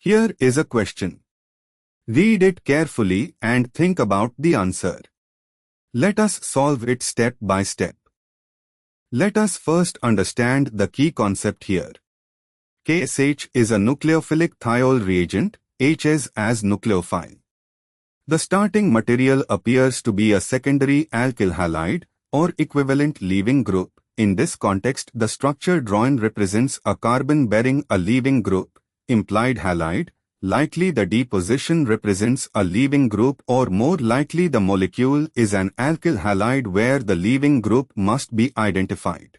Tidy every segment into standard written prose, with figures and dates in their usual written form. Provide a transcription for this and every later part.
Here is a question. Read it carefully and think about the answer. Let us solve it step by step. Let us first understand the key concept here. KSH is a nucleophilic thiol reagent, HS as nucleophile. The starting material appears to be a secondary alkyl halide or equivalent leaving group. In this context, the structure drawn represents a carbon bearing a leaving group, implied halide. Likely the D position represents a leaving group, or more likely the molecule is an alkyl halide where the leaving group must be identified.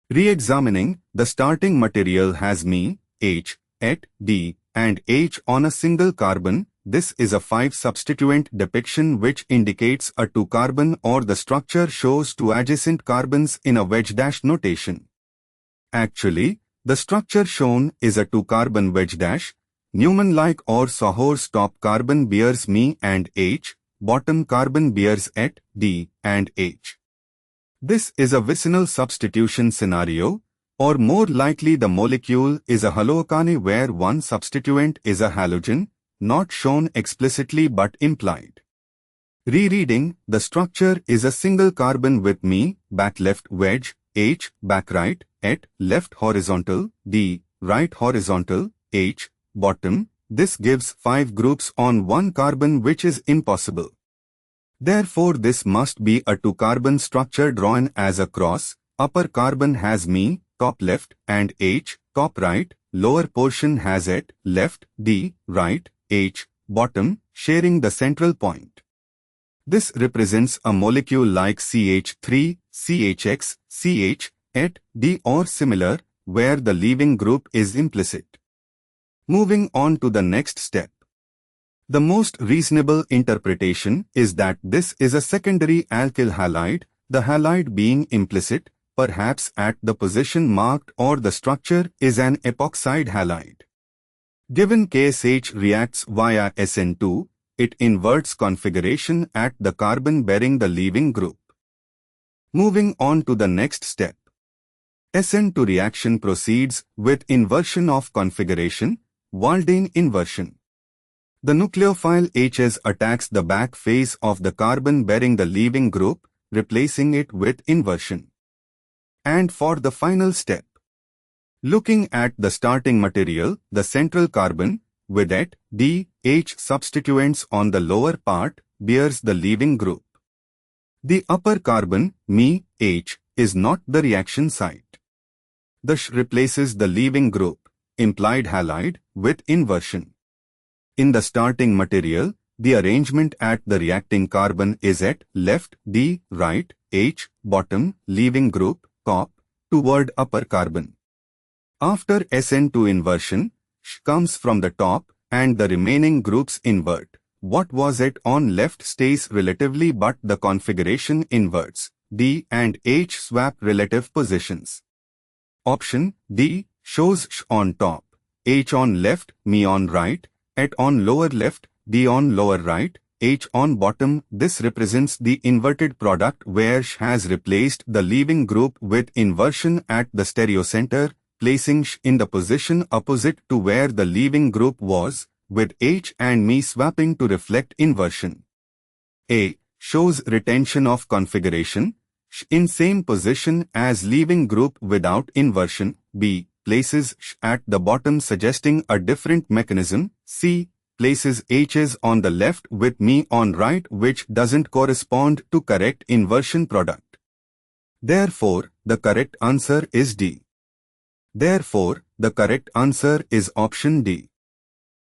Re-examining, the starting material has Me, H, at D, and H on a single carbon. This is a 5-substituent depiction which indicates a 2-carbon, or the structure shows 2 adjacent carbons in a wedge dash notation. Actually, the structure shown is a 2-carbon wedge dash. Newman-like or Sohor's top carbon bears Me and H, bottom carbon bears at D and H. This is a vicinal substitution scenario, or more likely the molecule is a haloalkane where one substituent is a halogen, not shown explicitly but implied. Rereading, the structure is a single carbon with Me, back left wedge, H, back right, at left horizontal, D, right horizontal, H, bottom. This gives 5 groups on one carbon, which is impossible. Therefore, this must be a 2-carbon structure drawn as a cross. Upper carbon has Me, top left, and H, top right. Lower portion has at left, D, right, H, bottom, sharing the central point. This represents a molecule like CH3, CHX, CH, at D or similar, where the leaving group is implicit. Moving on to the next step. The most reasonable interpretation is that this is a secondary alkyl halide, the halide being implicit, perhaps at the position marked, or the structure is an epoxide halide. Given KSH reacts via SN2, it inverts configuration at the carbon bearing the leaving group. Moving on to the next step. SN2 reaction proceeds with inversion of configuration, Waldane inversion. The nucleophile HS attacks the back face of the carbon bearing the leaving group, replacing it with inversion. And for the final step, looking at the starting material, the central carbon, with at D, H substituents on the lower part, bears the leaving group. The upper carbon, Me, H, is not the reaction site. The Sh replaces the leaving group, implied halide, with inversion. In the starting material, the arrangement at the reacting carbon is at left, D, right, H, bottom, leaving group, top, toward upper carbon. After SN2 inversion, Sh comes from the top, and the remaining groups invert. What was it on left stays relatively, but the configuration inverts. D and H swap relative positions. Option D shows Sh on top, H on left, Me on right, at on lower left, D on lower right, H on bottom. This represents the inverted product where Sh has replaced the leaving group with inversion at the stereocenter, placing Sh in the position opposite to where the leaving group was, with H and Me swapping to reflect inversion. A shows retention of configuration, Sh in same position as leaving group without inversion. B places Sh at the bottom, suggesting a different mechanism. C places H's on the left with Me on right, which doesn't correspond to correct inversion product. Therefore, the correct answer is D. Therefore, the correct answer is option D.